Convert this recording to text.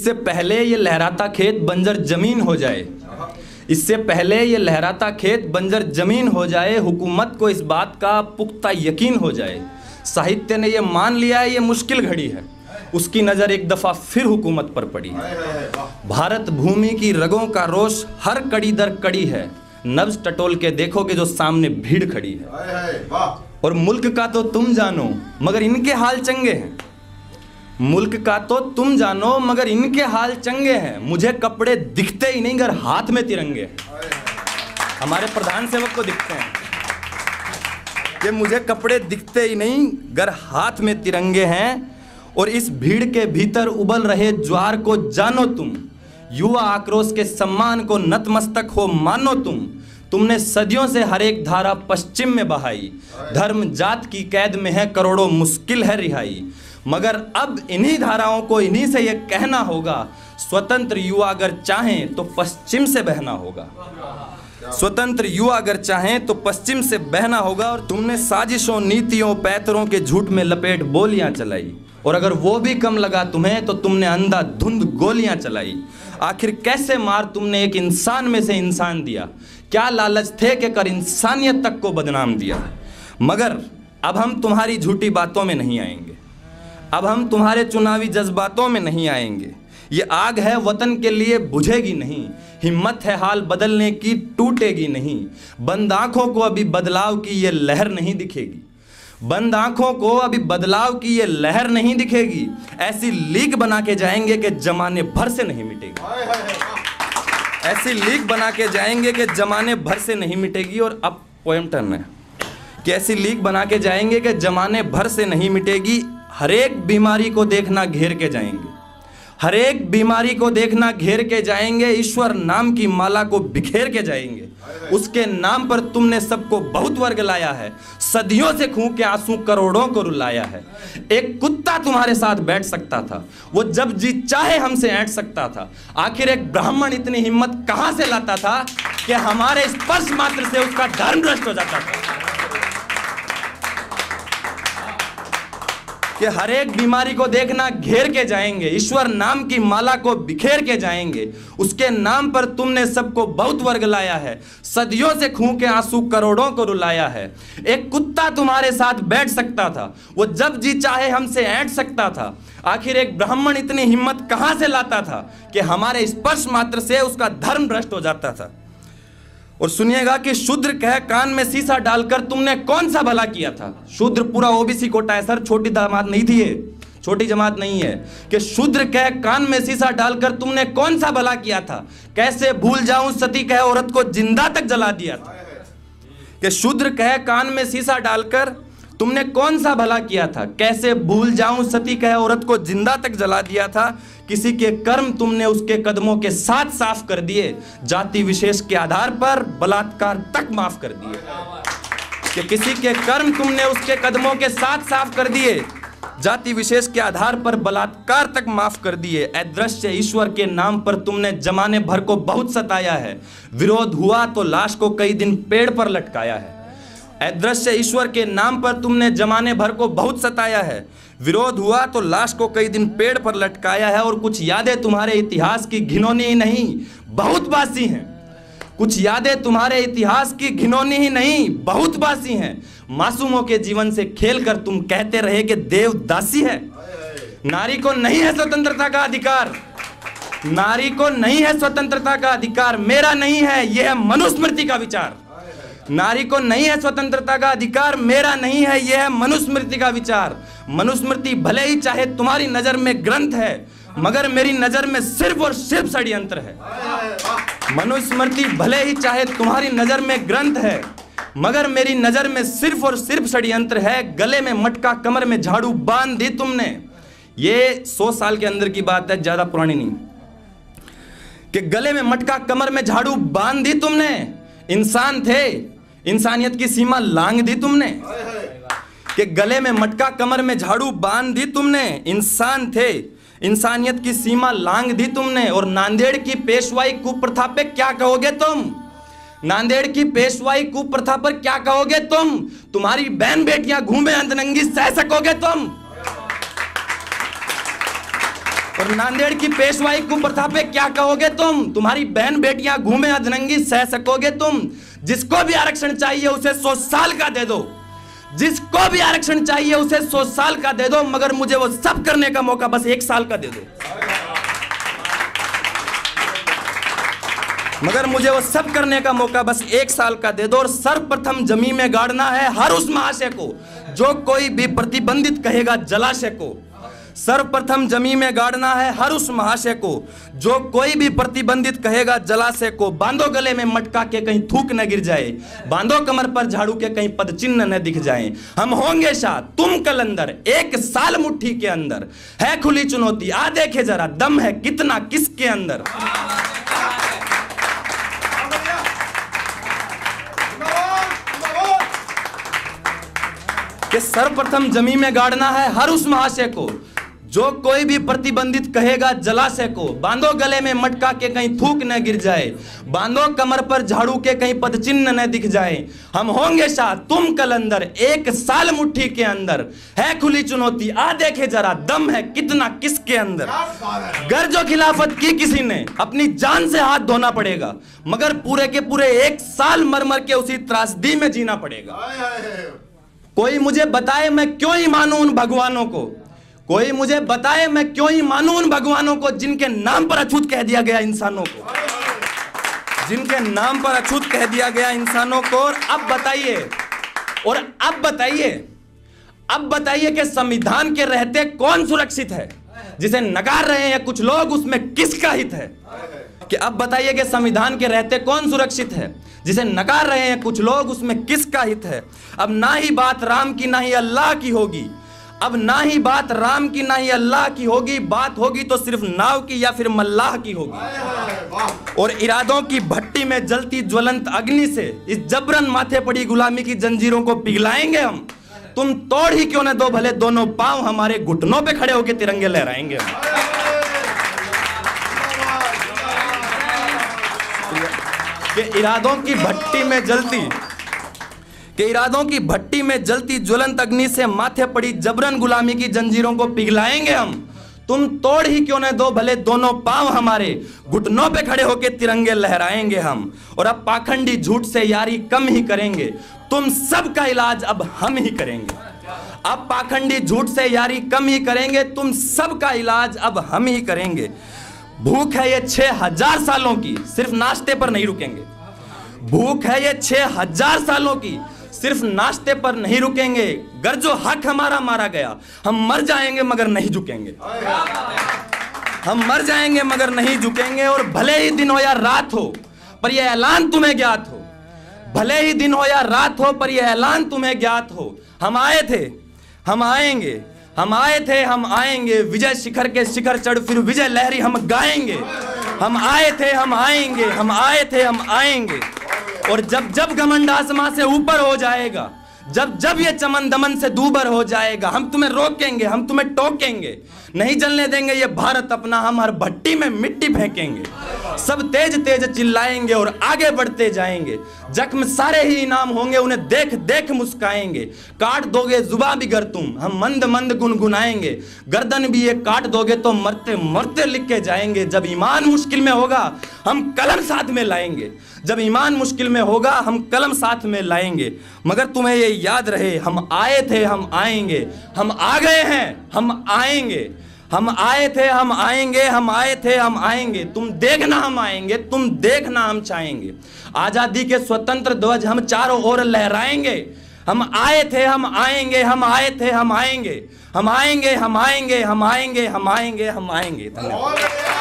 इससे पहले ये लहराता खेत बंजर जमीन हो जाए, इससे पहले ये लहराता खेत बंजर जमीन हो जाए, हुकूमत को इस बात का पुख्ता यकीन हो जाए। साहित्य ने ये मान लिया है ये मुश्किल घड़ी है, उसकी नज़र एक दफ़ा फिर हुकूमत पर पड़ी है। भारत भूमि की रगों का रोष हर कड़ी दर कड़ी है, नब्ज़ टटोल के देखोगे जो सामने भीड़ खड़ी है। और मुल्क का तो तुम जानो मगर इनके हाल चंगे हैं, मुल्क का तो तुम जानो मगर इनके हाल चंगे हैं। मुझे कपड़े दिखते ही नहीं गर हाथ में तिरंगे हैं। हमारे प्रधान सेवक को दिखते हैं कि मुझे कपड़े दिखते ही नहीं गर हाथ में तिरंगे हैं। और इस भीड़ के भीतर उबल रहे ज्वार को जानो तुम, युवा आक्रोश के सम्मान को नतमस्तक हो मानो तुमने सदियों से हर एक धारा पश्चिम में बहाई, धर्म जात की कैद में है करोड़ों मुश्किल है रिहाई। मगर अब इन्हीं धाराओं को इन्हीं से ये कहना होगा, स्वतंत्र युवा अगर चाहें तो पश्चिम से बहना होगा, स्वतंत्र युवा अगर चाहें तो पश्चिम से बहना होगा। और तुमने साजिशों नीतियों पैतरों के झूठ में लपेट बोलियां चलाई, और अगर वो भी कम लगा तुम्हें तो तुमने अंधाधुंध गोलियां चलाई। आखिर कैसे मार तुमने एक इंसान में से इंसान दिया, क्या लालच थे कि कर इंसानियत तक को बदनाम दिया। मगर अब हम तुम्हारी झूठी बातों में नहीं आएंगे, अब हम तुम्हारे चुनावी जज्बातों में नहीं आएंगे। ये आग है वतन के लिए बुझेगी नहीं, हिम्मत है हाल बदलने की टूटेगी नहीं। बंद आंखों को अभी बदलाव की ये लहर नहीं दिखेगी, बंद आंखों को अभी बदलाव की ये लहर नहीं दिखेगी। ऐसी लीक बना के जाएंगे कि जमाने भर से नहीं मिटेगी, ऐसी लीक बना के जाएंगे कि जमाने भर से नहीं मिटेगी। और अब पोएम टर्न है कि ऐसी लीक बना के जाएंगे कि जमाने भर से नहीं मिटेगी। हर एक बीमारी को देखना घेर के जाएंगे, हर एक बीमारी को देखना घेर के जाएंगे। ईश्वर नाम की माला को बिखेर के जाएंगे, उसके नाम पर तुमने सबको बहुत वर्ग लाया है, सदियों से खून के आंसू करोड़ों को रुलाया है। एक कुत्ता तुम्हारे साथ बैठ सकता था, वो जब जी चाहे हमसे ऐंठ सकता था। आखिर एक ब्राह्मण इतनी हिम्मत कहां से लाता था कि हमारे स्पर्श मात्र से उसका धर्म भ्रष्ट हो जाता था। कि हर एक बीमारी को देखना घेर के जाएंगे, ईश्वर नाम की माला को बिखेर के जाएंगे, उसके नाम पर तुमने सबको बहुत वर्ग लाया है, सदियों से खून के आंसू करोड़ों को रुलाया है। एक कुत्ता तुम्हारे साथ बैठ सकता था, वो जब जी चाहे हमसे ऐंठ सकता था। आखिर एक ब्राह्मण इतनी हिम्मत कहां से लाता था कि हमारे स्पर्श मात्र से उसका धर्म भ्रष्ट हो जाता था। और सुनिएगा कि शूद्र कह कान में शीशा डालकर तुमने कौन सा भला किया था। शूद्र पूरा ओबीसी कोटा है सर, छोटी जमात नहीं थी ये, छोटी जमात नहीं है। कि शूद्र कह कान में शीशा डालकर तुमने कौन सा भला किया था, कैसे भूल जाऊं सती कह औरत को जिंदा तक जला दिया था। कि शूद्र कह कान में शीशा डालकर तुमने कौन सा भला किया था, कैसे भूल जाऊं सती कह औरत को जिंदा तक जला दिया था। किसी के कर्म तुमने उसके कदमों के साथ साफ कर दिए, जाति विशेष के आधार पर बलात्कार तक माफ कर दिए। कि किसी के कर्म तुमने उसके कदमों के साथ साफ कर दिए, जाति विशेष के आधार पर बलात्कार तक माफ कर दिए। अदृश्य ईश्वर के नाम पर तुमने जमाने भर को बहुत सताया है, विरोध हुआ तो लाश को कई दिन पेड़ पर लटकाया है। अदृश्य ईश्वर के नाम पर तुमने जमाने भर को बहुत सताया है, विरोध हुआ तो लाश को कई दिन पेड़ पर लटकाया है। और कुछ यादें तुम्हारे इतिहास की घिनौनी ही नहीं बहुत बासी हैं, कुछ यादें तुम्हारे इतिहास की घिनौनी ही नहीं बहुत बासी हैं। मासूमों के जीवन से खेलकर तुम कहते रहे कि देव दासी है। नारी को नहीं है स्वतंत्रता का अधिकार, नारी को नहीं है स्वतंत्रता का अधिकार, मेरा नहीं है, यह है मनुस्मृति का विचार। नारी को नहीं है स्वतंत्रता का अधिकार, मेरा नहीं है, यह है मनुस्मृति का विचार। मनुस्मृति भले ही चाहे तुम्हारी नजर में ग्रंथ है, मगर मेरी नजर में सिर्फ और सिर्फ षड्यंत्र है। मनुस्मृति भले ही चाहे तुम्हारी नजर में ग्रंथ है, मगर मेरी नजर में सिर्फ और सिर्फ षड्यंत्र है। गले में मटका कमर में झाड़ू बांध दी तुमने, ये 100 साल के अंदर की बात है, ज्यादा पुरानी नहीं। कि गले में मटका कमर में झाड़ू बांध दी तुमने, इंसान थे इंसानियत की सीमा लांग दी तुमने। कि गले में मटका कमर में झाड़ू बांध दी तुमने, इंसान थे इंसानियत की सीमा लांग दी तुमने। और नांदेड़ की पेशवाई कुप्रथा पे क्या कहोगे तुम, नांदेड़ की पेशवाई कुप्रथा पर क्या कहोगे तुम। तुम्हारी बहन बेटियां घूमे अंतरंगी सह सकोगे तुम। और नांदेड़ की पेशवाई कुप्रथा पे क्या कहोगे तुम? तुम्हारी बहन बेटियां घूमे अधनंगी, सह सकोगे तुम? जिसको भी आरक्षण चाहिए उसे 100 साल का दे दो, जिसको भी आरक्षण चाहिए उसे 100 साल का दे दो, मगर मुझे वो सब करने का मौका बस 1 साल का दे दो, मगर मुझे वो सब करने का मौका बस 1 साल का दे दो। और सर्वप्रथम जमीन में गाड़ना है हर उस महाशय को जो कोई भी प्रतिबंधित कहेगा जलाशय को। सर्वप्रथम जमीन में गाड़ना है हर उस महाशय को जो कोई भी प्रतिबंधित कहेगा जलाशय को। बांधो गले में मटका के कहीं थूक न गिर जाए, बांधो कमर पर झाड़ू के कहीं पद चिन्ह न दिख जाए। हम होंगे शाह तुम कलंदर, 1 साल मुट्ठी के अंदर। है खुली चुनौती आ देखे जरा, दम है कितना किसके अंदर। कि सर्वप्रथम जमीन में गाड़ना है हर उस महाशय को जो कोई भी प्रतिबंधित कहेगा जलाशय को। बांधो गले में मटका के कहीं थूक न गिर जाए, बांधो कमर पर झाड़ू के कहीं पद चिन्ह न दिख जाए। हम होंगे शाह तुम कलंदर, 1 साल मुट्ठी के अंदर। है खुली चुनौती आ देखे जरा, दम है कितना किसके अंदर। गर जो खिलाफत की किसी ने अपनी जान से हाथ धोना पड़ेगा, मगर पूरे के पूरे 1 साल मर मर के उसी त्रासदी में जीना पड़ेगा। कोई मुझे बताए मैं क्यों ही मानूं उन भगवानों को, कोई मुझे बताए मैं क्यों ही मानूं उन भगवानों को जिनके नाम पर अछूत कह दिया गया इंसानों को, जिनके नाम पर अछूत कह दिया गया इंसानों को। और अब बताइए कि संविधान के रहते कौन सुरक्षित है? जिसे नकार रहे हैं कुछ लोग, उसमें किसका हित है? कि अब बताइए कि संविधान के रहते कौन सुरक्षित है? जिसे नकार रहे हैं कुछ लोग, उसमें किसका हित है? अब ना ही बात राम की ना ही अल्लाह की होगी, अब ना ही बात राम की ना ही अल्लाह की होगी, बात होगी तो सिर्फ नाव की या फिर मल्लाह की होगी। और इरादों की भट्टी में जलती ज्वलंत अग्नि से इस जबरन माथे पड़ी गुलामी की जंजीरों को पिघलाएंगे हम। तुम तोड़ ही क्यों न दो भले दोनों पांव, हमारे घुटनों पे खड़े होकर तिरंगे लहराएंगे हम। कि इरादों की भट्टी में जलती ज्वलंत अग्नि से माथे पड़ी जबरन गुलामी की जंजीरों को पिघलाएंगे हम। तुम तोड़ ही क्यों न दो भले दोनों पांव, हमारे घुटनों पे खड़े होके तिरंगे लहराएंगे हम। और अब पाखंडी झूठ से यारी कम ही करेंगे, तुम सबका इलाज अब हम ही करेंगे। अब पाखंडी झूठ से यारी कम ही करेंगे, तुम सबका इलाज अब हम ही करेंगे। भूख है ये 6000 सालों की, सिर्फ नाश्ते पर नहीं रुकेंगे। भूख है ये 6000 सालों की, सिर्फ नाश्ते पर नहीं रुकेंगे। गर जो हक हमारा मारा गया, हम मर जाएंगे मगर नहीं झुकेंगे। हम मर जाएंगे मगर नहीं झुकेंगे। और भले ही दिन हो या रात हो पर यह ऐलान तुम्हें ज्ञात हो, भले ही दिन हो या रात हो पर यह ऐलान तुम्हें ज्ञात हो। हम आए थे, हम आएंगे, हम आए थे, हम आएंगे। विजय शिखर के शिखर चढ़ फिर विजय लहरी हम गाएंगे। हम आए थे, हम आएंगे, हम आए थे, हम आएंगे। और जब जब घमंड आसमां से ऊपर हो जाएगा, जब जब ये चमन दमन से दूबर हो जाएगा, हम तुम्हें रोकेंगे, हम तुम्हें टोकेंगे, नहीं जलने देंगे ये भारत अपना। हम हर भट्टी में मिट्टी फेंकेंगे, सब तेज तेज चिल्लाएंगे और आगे बढ़ते जाएंगे। जख्म सारे ही इनाम होंगे, उन्हें देख देख मुस्काएंगे। काट दोगे जुबां भी गर तुम, हम मंद मंद गुनगुनाएंगे। गर्दन भी ये काट दोगे तो मरते मरते लिख के जाएंगे। जब ईमान मुश्किल में होगा हम कलम साथ में लाएंगे, जब ईमान मुश्किल में होगा हम कलम साथ में लाएंगे। मगर तुम्हें ये याद रहे, हम आए थे, हम आएंगे, हम आ गए हैं, हम आएंगे। हम आए थे, हम आएंगे, हम आए थे, हम आएंगे। तुम देखना हम आएंगे, तुम देखना हम चाहेंगे। आजादी के स्वतंत्र ध्वज हम चारों ओर लहराएंगे। हम आए थे, हम आएंगे, हम आए थे, हम आएंगे, हम आएंगे, हम आएंगे, हम आएंगे, हम आएंगे, हम आएंगे। धन्यवाद।